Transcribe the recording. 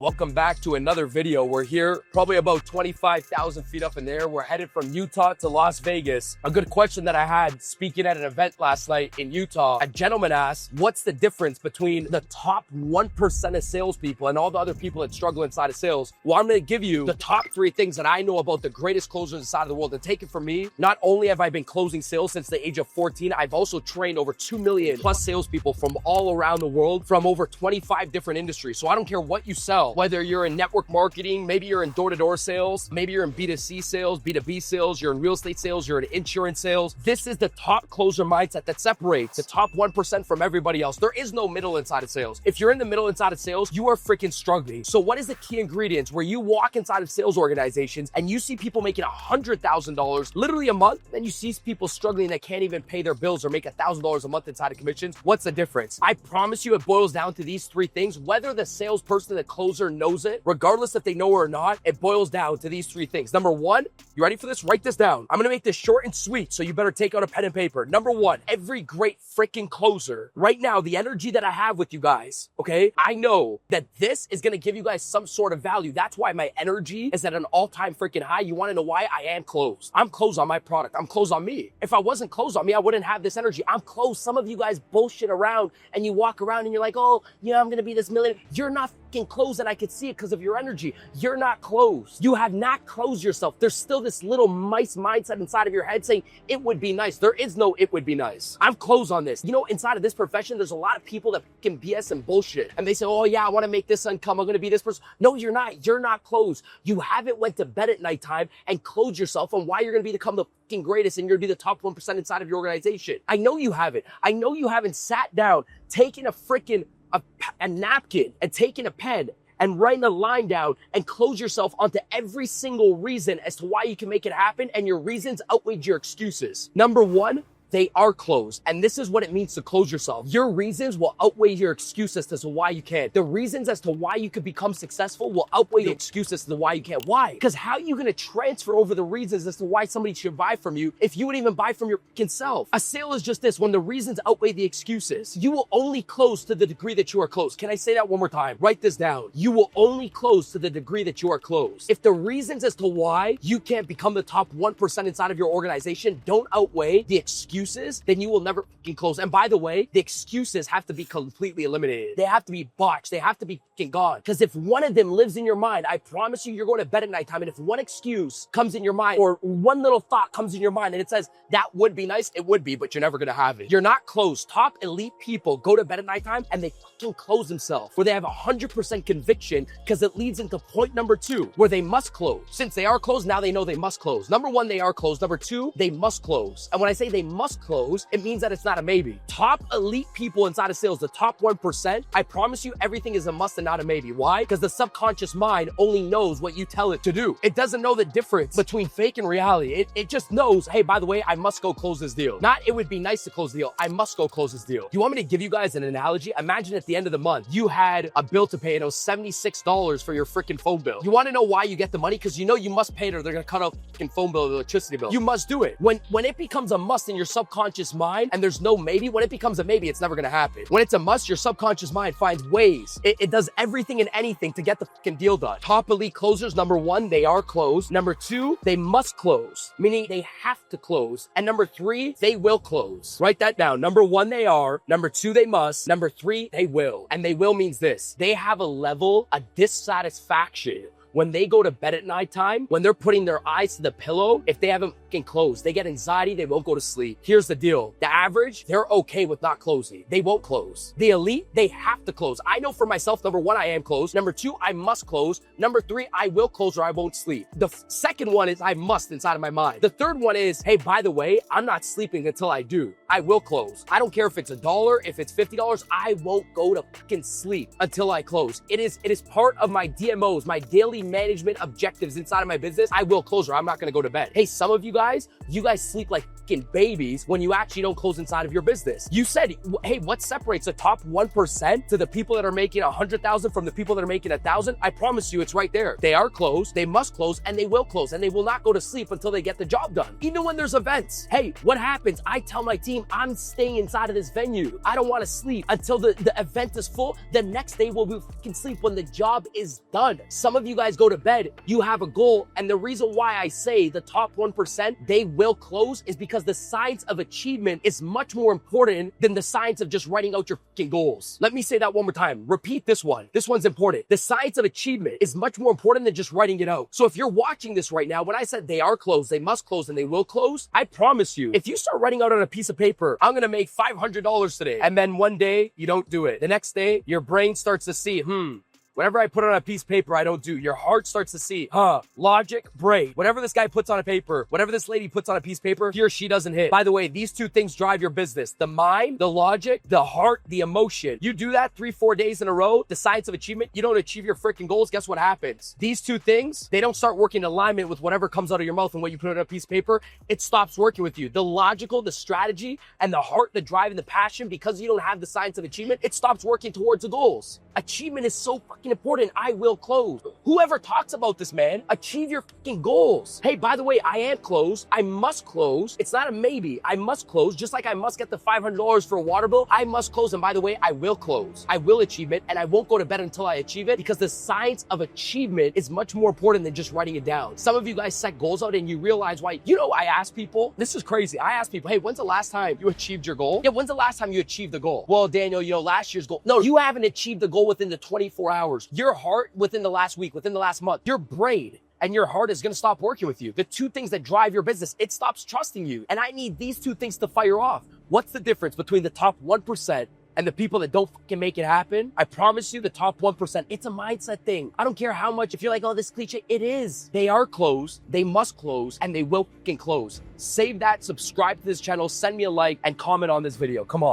Welcome back to another video. We're here probably about 25,000 feet up in the air. We're headed from Utah to Las Vegas. A good question that I had speaking at an event last night in Utah, a gentleman asked, what's the difference between the top 1% of salespeople and all the other people that struggle inside of sales? Well, I'm gonna give you the top 3 things that I know about the greatest closers inside of the world. And take it from me, not only have I been closing sales since the age of 14, I've also trained over 2 million plus salespeople from all around the world, from over 25 different industries. So I don't care what you sell. Whether you're in network marketing, maybe you're in door-to-door sales, maybe you're in B2C sales, B2B sales, you're in real estate sales, you're in insurance sales. This is the top closer mindset that separates the top 1% from everybody else. There is no middle inside of sales. If you're in the middle inside of sales, you are freaking struggling. So what is the key ingredients where you walk inside of sales organizations and you see people making $100,000 literally a month, then you see people struggling that can't even pay their bills or make $1,000 a month inside of commissions? What's the difference? I promise you it boils down to these 3 things. Whether the salesperson, the closer knows it, regardless if they know it or not, it boils down to these 3 things. Number 1, you ready for this? Write this down. I'm gonna make this short and sweet, so you better take out a pen and paper. Number 1, every great freaking closer, right now, the energy that I have with you guys, okay? I know that this is gonna give you guys some sort of value. That's why my energy is at an all-time freaking high. You wanna know why? I am closed. I'm closed on my product. I'm closed on me. If I wasn't closed on me, I wouldn't have this energy. I'm closed. Some of you guys bullshit around and you walk around and you're like, oh, yeah, I'm gonna be this millionaire. You're not closed, and I could see it because of your energy. You're not closed. You have not closed yourself. There's still this little mice mindset inside of your head saying it would be nice. There is no it would be nice. I'm closed on this. You know, inside of this profession, there's a lot of people that can BS and bullshit. And they say, oh yeah, I want to make this income. I'm going to be this person. No, you're not. You're not closed. You haven't went to bed at nighttime and closed yourself on why you're going to become the fucking greatest and you're going to be the top 1% inside of your organization. I know you haven't. I know you haven't sat down, taken a freaking a napkin and taking a pen and writing a line down and close yourself onto every single reason as to why you can make it happen, and your reasons outweigh your excuses. Number 1, they are closed. And this is what it means to close yourself. Your reasons will outweigh your excuses as to why you can't. The reasons as to why you could become successful will outweigh the excuses as to why you can't. Why? Because how are you going to transfer over the reasons as to why somebody should buy from you if you would even buy from your freaking self? A sale is just this: when the reasons outweigh the excuses, you will only close to the degree that you are closed. Can I say that one more time? Write this down. You will only close to the degree that you are closed. If the reasons as to why you can't become the top 1% inside of your organization don't outweigh the excuses, then you will never fucking close. And by the way, the excuses have to be completely eliminated. They have to be botched. They have to be fucking gone. Because if one of them lives in your mind, I promise you, you're going to bed at nighttime. And if one excuse comes in your mind, or one little thought comes in your mind and it says, that would be nice, it would be, but you're never going to have it. You're not closed. Top elite people go to bed at nighttime and they fucking close themselves, where they have 100% conviction, because it leads into point number 2, where they must close. Since they are closed, now they know they must close. Number 1, they are closed. Number 2, they must close. And when I say they must close, it means that it's not a maybe. Top elite people inside of sales, the top 1%, I promise you everything is a must and not a maybe. Why? Because the subconscious mind only knows what you tell it to do. It doesn't know the difference between fake and reality. It just knows, hey, by the way, I must go close this deal. Not, it would be nice to close the deal. I must go close this deal. You want me to give you guys an analogy? Imagine at the end of the month, you had a bill to pay and it was $76 for your freaking phone bill. You want to know why you get the money? Because you know you must pay it or they're going to cut off the phone bill or the electricity bill. You must do it. When it becomes a must in your subconscious mind and there's no maybe, when it becomes a maybe, it's never going to happen. When it's a must, your subconscious mind finds ways. It does everything and anything to get the fucking deal done. Top elite closers, number 1, they are closed. Number 2, they must close, meaning they have to close. And number 3, they will close. Write that down. Number 1, they are. Number 2, they must. Number 3, they will. And they will means this: they have a level of dissatisfaction when they go to bed at nighttime, when they're putting their eyes to the pillow. If they haven't fucking closed, they get anxiety, they won't go to sleep. Here's the deal: the average, they're okay with not closing. They won't close. The elite, they have to close. I know for myself, number 1, I am closed. Number 2, I must close. Number 3, I will close or I won't sleep. The second one is I must inside of my mind. The third one is, hey, by the way, I'm not sleeping until I do. I will close. I don't care if it's $1, if it's $50, I won't go to fucking sleep until I close. It is part of my DMOs, my daily management objectives inside of my business. I will close or I'm not going to go to bed. Hey, some of you guys sleep like fucking babies when you actually don't close inside of your business. You said, hey, what separates the top 1% to the people that are making 100,000 from the people that are making 1,000? I promise you it's right there. They are closed, they must close, and they will close, and they will not go to sleep until they get the job done. Even when there's events. Hey, what happens? I tell my team, I'm staying inside of this venue. I don't want to sleep until the event is full. The next day we can sleep when the job is done. Some of you guys go to bed, you have a goal, and the reason why I say the top 1%, they will close is because the science of achievement is much more important than the science of just writing out your fucking goals. Let me say that one more time. Repeat this one. This one's important. The science of achievement is much more important than just writing it out. So if you're watching this right now, when I said they are closed, they must close, and they will close, I promise you, if you start writing out on a piece of paper, I'm going to make $500 today. And then one day you don't do it. The next day, your brain starts to see, whatever I put on a piece of paper, I don't do. Your heart starts to see, logic, brain. Whatever this guy puts on a paper, whatever this lady puts on a piece of paper, he or she doesn't hit. By the way, these two things drive your business. The mind, the logic, the heart, the emotion. You do that 3-4 days in a row, the science of achievement, you don't achieve your freaking goals, guess what happens? These two things, they don't start working in alignment with whatever comes out of your mouth and what you put on a piece of paper. It stops working with you. The logical, the strategy, and the heart, the drive, and the passion, because you don't have the science of achievement, it stops working towards the goals. Achievement is so fucking important. I will close. Whoever talks about this, man, achieve your fucking goals. Hey, by the way, I am closed. I must close. It's not a maybe. I must close. Just like I must get the $500 for a water bill, I must close. And by the way, I will close. I will achieve it, and I won't go to bed until I achieve it, because the science of achievement is much more important than just writing it down. Some of you guys set goals out and you realize why. I ask people, this is crazy. I ask people, hey, when's the last time you achieved your goal? Yeah, when's the last time you achieved the goal? Well, Daniel, last year's goal. No, you haven't achieved the goal within the 24 hours. Your heart within the last week, within the last month. Your brain and your heart is going to stop working with you. The two things that drive your business, it stops trusting you. And I need these two things to fire off. What's the difference between the top 1% and the people that don't fucking make it happen? I promise you, the top 1%, it's a mindset thing. I don't care how much, if you're like, oh, this cliche, it is. They are closed, they must close, and they will fucking close. Save that, subscribe to this channel, send me a like, and comment on this video. Come on.